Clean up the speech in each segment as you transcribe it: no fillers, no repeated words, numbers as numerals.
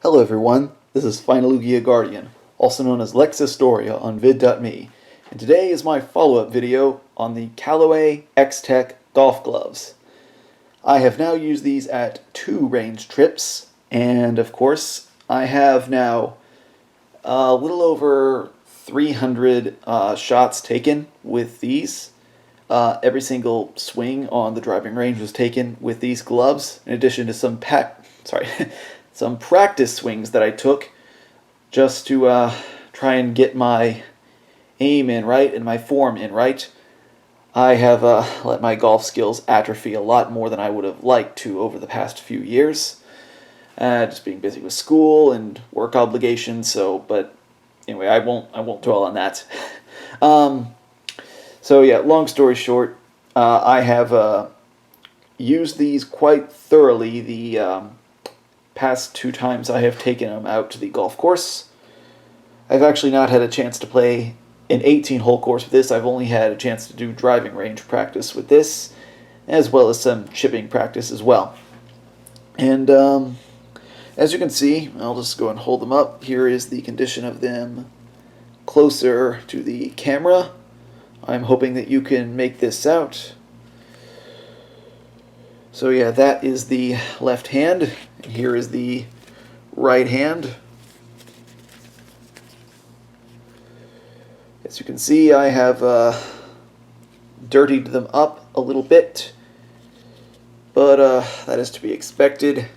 Hello everyone, this is Finalugia Guardian, also known as Lex Historia on vid.me, and today is my follow-up video on the Callaway X-tech golf gloves. I have now used these at 2 range trips, and of course I have now a little over 300 shots taken with these. Every single swing on the driving range was taken with these gloves, in addition to some some practice swings that I took just to try and get my aim in right and my form in right. I have let my golf skills atrophy a lot more than I would have liked to over the past few years. Just being busy with school and work obligations. But anyway, I won't dwell on that. So yeah, long story short, I have used these quite thoroughly the past 2 times I have taken them out to the golf course. I've actually not had a chance to play an 18-hole course with this. I've only had a chance to do driving range practice with this, as well as some chipping practice as well. And as you can see, I'll just go and hold them up. Here is the condition of them closer to the camera. I'm hoping that you can make this out. So yeah, that is the left hand. Here is the right hand. As you can see, I have dirtied them up a little bit, but that is to be expected.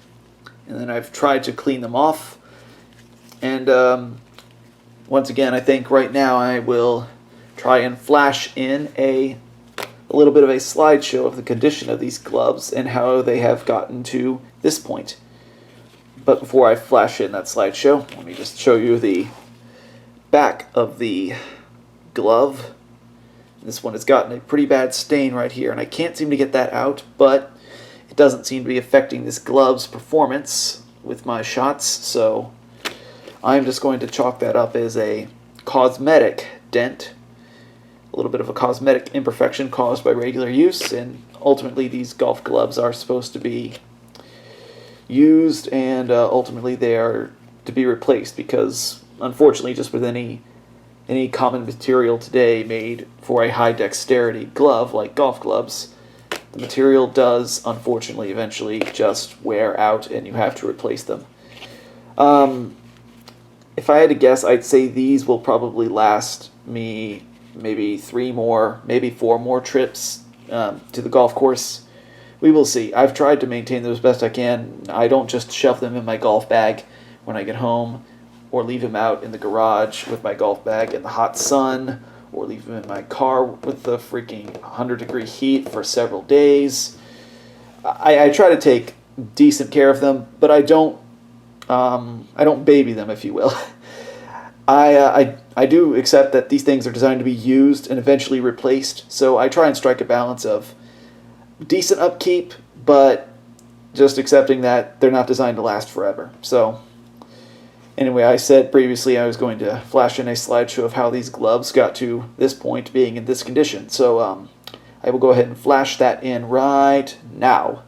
And then I've tried to clean them off. And once again, I think right now I will try and flash in a little bit of a slideshow of the condition of these gloves and how they have gotten to this point. But before I flash in that slideshow, let me just show you the back of the glove. This one has gotten a pretty bad stain right here, and I can't seem to get that out, but it doesn't seem to be affecting this glove's performance with my shots, so I'm just going to chalk that up as a cosmetic dent. A little bit of a cosmetic imperfection caused by regular use, and ultimately these golf gloves are supposed to be used, and ultimately they are to be replaced, because unfortunately just with any common material today made for a high dexterity glove like golf gloves, the material does unfortunately eventually just wear out and you have to replace them. If I had to guess, I'd say these will probably last me maybe 3 more, maybe 4 more trips to the golf course. We will see. I've tried to maintain them as best I can. I don't just shove them in my golf bag when I get home, or leave them out in the garage with my golf bag in the hot sun, or leave them in my car with the freaking 100-degree heat for several days. I try to take decent care of them, but I don't baby them, if you will. I do accept that these things are designed to be used and eventually replaced, so I try and strike a balance of decent upkeep, but just accepting that they're not designed to last forever. So anyway, I said previously I was going to flash in a slideshow of how these gloves got to this point, being in this condition. So I will go ahead and flash that in right now.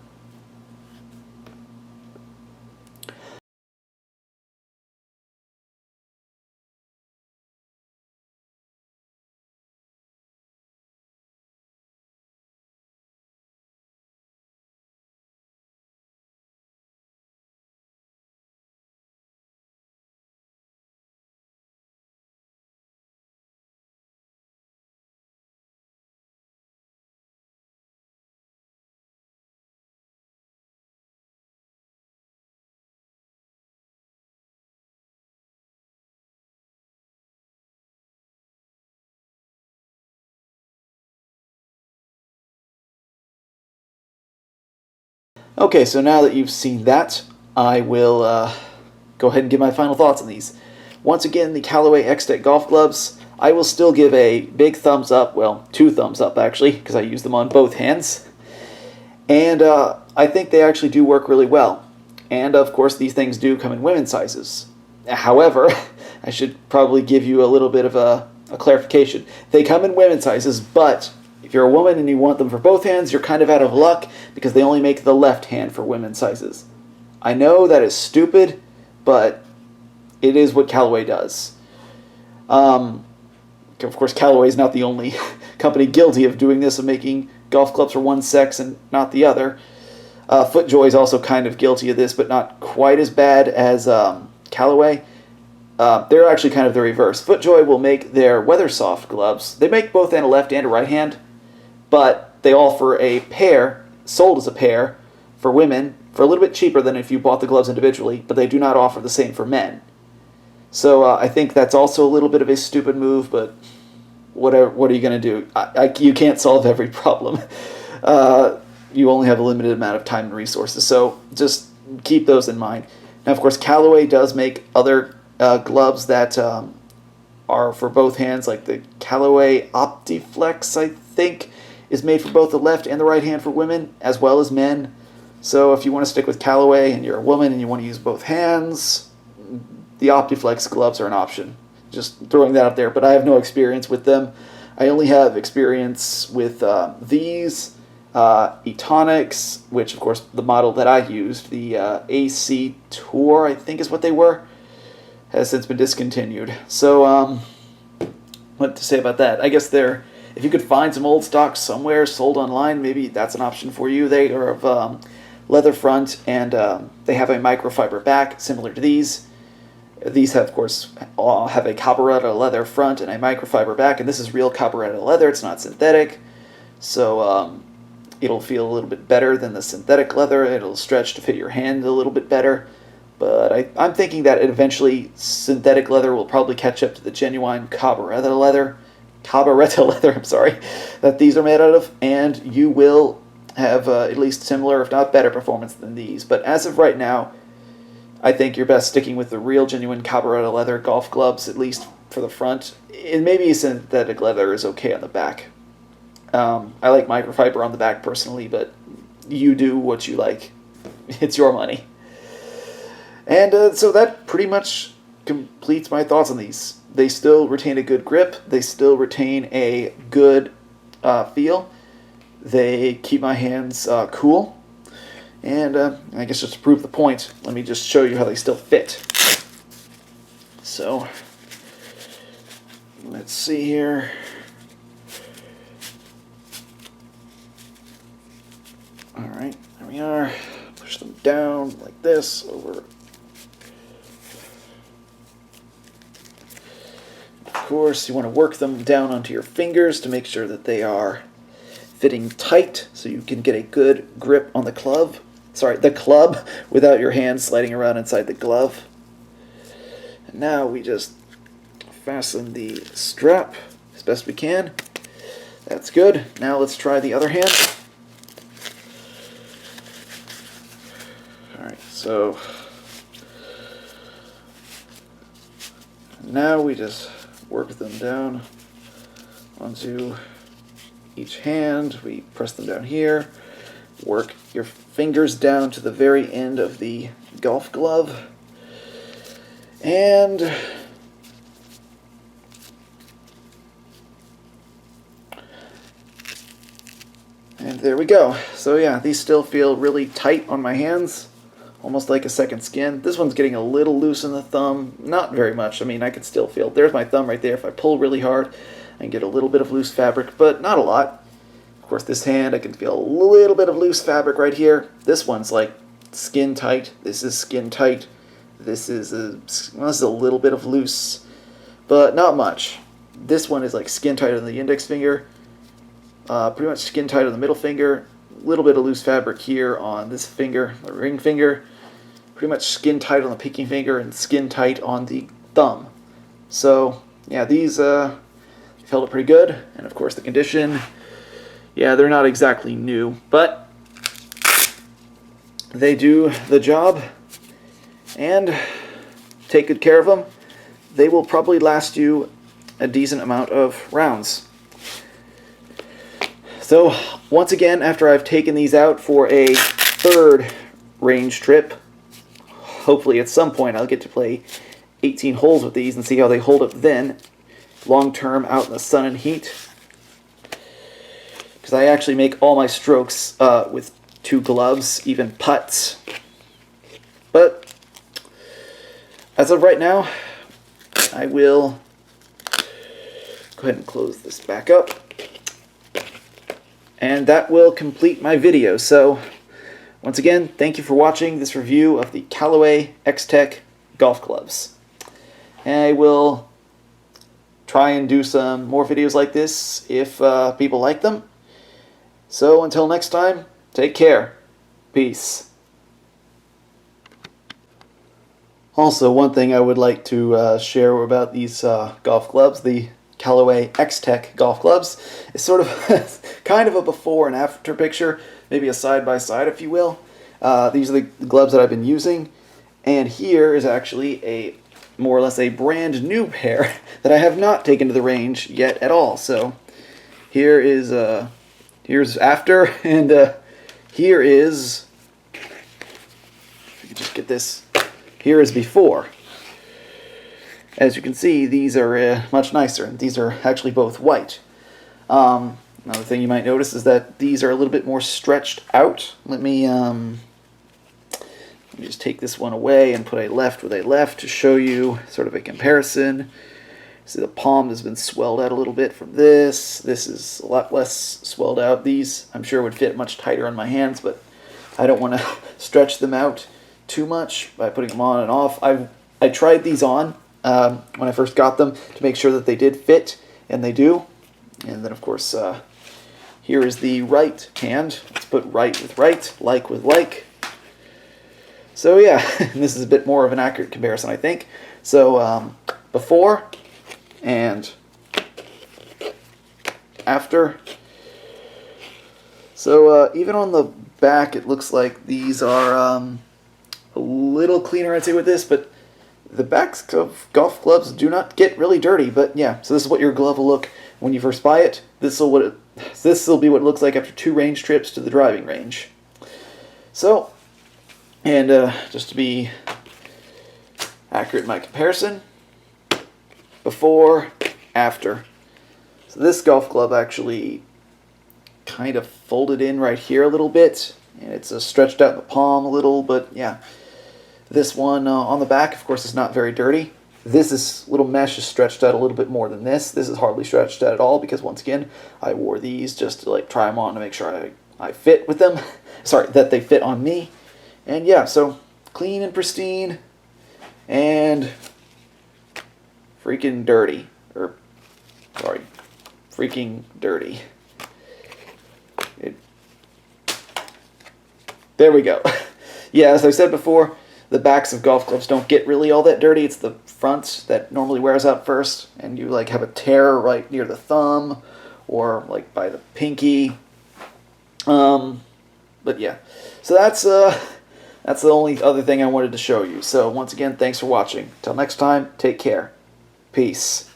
Okay, so now that you've seen that, I will go ahead and give my final thoughts on these. Once again, the Callaway X-tech golf gloves, I will still give a big thumbs up, well, 2 thumbs up actually, because I use them on both hands. And I think they actually do work really well. And of course, these things do come in women's sizes. However, I should probably give you a little bit of a clarification. They come in women's sizes, but if you're a woman and you want them for both hands, you're kind of out of luck because they only make the left hand for women's sizes. I know that is stupid, but it is what Callaway does. Of course, Callaway is not the only company guilty of doing this, of making golf clubs for one sex and not the other. FootJoy is also kind of guilty of this, but not quite as bad as Callaway. They're actually kind of the reverse. FootJoy will make their Weathersoft gloves. They make both in a left and a right hand, but they offer a pair, sold as a pair, for women, for a little bit cheaper than if you bought the gloves individually, but they do not offer the same for men. So I think that's also a little bit of a stupid move, but whatever. What are you going to do? You can't solve every problem. You only have a limited amount of time and resources, so just keep those in mind. Now, of course, Callaway does make other gloves that are for both hands, like the Callaway OptiFlex, I think, is made for both the left and the right hand for women, as well as men. So if you want to stick with Callaway and you're a woman and you want to use both hands, the OptiFlex gloves are an option. Just throwing that out there, but I have no experience with them. I only have experience with these, Etonics, which of course the model that I used, the AC Tour, I think is what they were, has since been discontinued. So what to say about that? I guess if you could find some old stock somewhere sold online, maybe that's an option for you. They are of leather front, and they have a microfiber back similar to these. These have, of course, have a carburettor leather front and a microfiber back, and this is real carburettor leather. It's not synthetic, so it'll feel a little bit better than the synthetic leather. It'll stretch to fit your hand a little bit better, but I'm thinking that eventually synthetic leather will probably catch up to the genuine carburettor leather, I'm sorry, that these are made out of, and you will have at least similar, if not better, performance than these. But as of right now, I think you're best sticking with the real, genuine carburettor leather golf gloves, at least for the front. And maybe synthetic leather is okay on the back. I like microfiber on the back personally, but you do what you like. It's your money. And so that pretty much completes my thoughts on these. They still retain a good grip. They still retain a good feel. They keep my hands cool. And I guess just to prove the point, let me just show you how they still fit. So, let's see here. Alright, there we are. Push them down like this over. Of course, you want to work them down onto your fingers to make sure that they are fitting tight so you can get a good grip on the club. The club, without your hand sliding around inside the glove. And now we just fasten the strap as best we can. That's good. Now let's try the other hand. Alright, so now we just work them down onto each hand. We press them down here. Work your fingers down to the very end of the golf glove. And there we go. So yeah, these still feel really tight on my hands, almost like a second skin. This one's getting a little loose in the thumb, not very much. I mean, I can still feel, there's my thumb right there. If I pull really hard, I can get a little bit of loose fabric, but not a lot. Of course, this hand, I can feel a little bit of loose fabric right here. This one's like skin tight. This is skin tight. This is a little bit of loose, but not much. This one is like skin tight on the index finger, pretty much skin tight on the middle finger, a little bit of loose fabric here on this finger, the ring finger, pretty much skin tight on the pinky finger, and skin tight on the thumb. So, yeah, these held up pretty good, and of course the condition. Yeah, they're not exactly new, but they do the job, and take good care of them. They will probably last you a decent amount of rounds. So, once again, after I've taken these out for a third range trip, hopefully at some point I'll get to play 18 holes with these and see how they hold up then, long term out in the sun and heat. Because I actually make all my strokes with two gloves, even putts. But as of right now, I will go ahead and close this back up. And that will complete my video. So, once again, thank you for watching this review of the Callaway X-tech golf clubs. And I will try and do some more videos like this if people like them. So, until next time, take care. Peace. Also, one thing I would like to share about these golf clubs, the Callaway X-tech golf clubs, is sort of kind of a before and after picture, maybe a side-by-side, if you will. These are the gloves that I've been using, and here is actually a more or less a brand new pair that I have not taken to the range yet at all. So here is here's after, and here is, if you could just get this, here is before. As you can see, these are much nicer, and these are actually both white. Another thing you might notice is that these are a little bit more stretched out. Let me just take this one away and put a left with a left to show you sort of a comparison. See, the palm has been swelled out a little bit from this. This is a lot less swelled out. These, I'm sure, would fit much tighter on my hands, but I don't want to stretch them out too much by putting them on and off. I tried these on when I first got them to make sure that they did fit, and they do. And then, of course, here is the right hand. Let's put right with right, like with like. So yeah, this is a bit more of an accurate comparison, I think. So before and after. So even on the back, it looks like these are a little cleaner, I'd say, with this, but the backs of golf clubs do not get really dirty. But yeah, so this is what your glove will look when you first buy it. This will be what it looks like after 2 range trips to the driving range. So, and just to be accurate in my comparison, before, after. So this golf club actually kind of folded in right here a little bit, and it's stretched out in the palm a little, but yeah. This one on the back, of course, is not very dirty. This little mesh is stretched out a little bit more than this. This is hardly stretched out at all because, once again, I wore these just to like try them on to make sure I fit with them. Sorry, that they fit on me. And yeah, so clean and pristine and freaking dirty. Sorry, freaking dirty. There we go. Yeah, as I said before, the backs of golf clubs don't get really all that dirty. It's the front that normally wears out first, and you like have a tear right near the thumb or like by the pinky. But yeah, so that's the only other thing I wanted to show you. So once again, thanks for watching. Till next time, take care. Peace.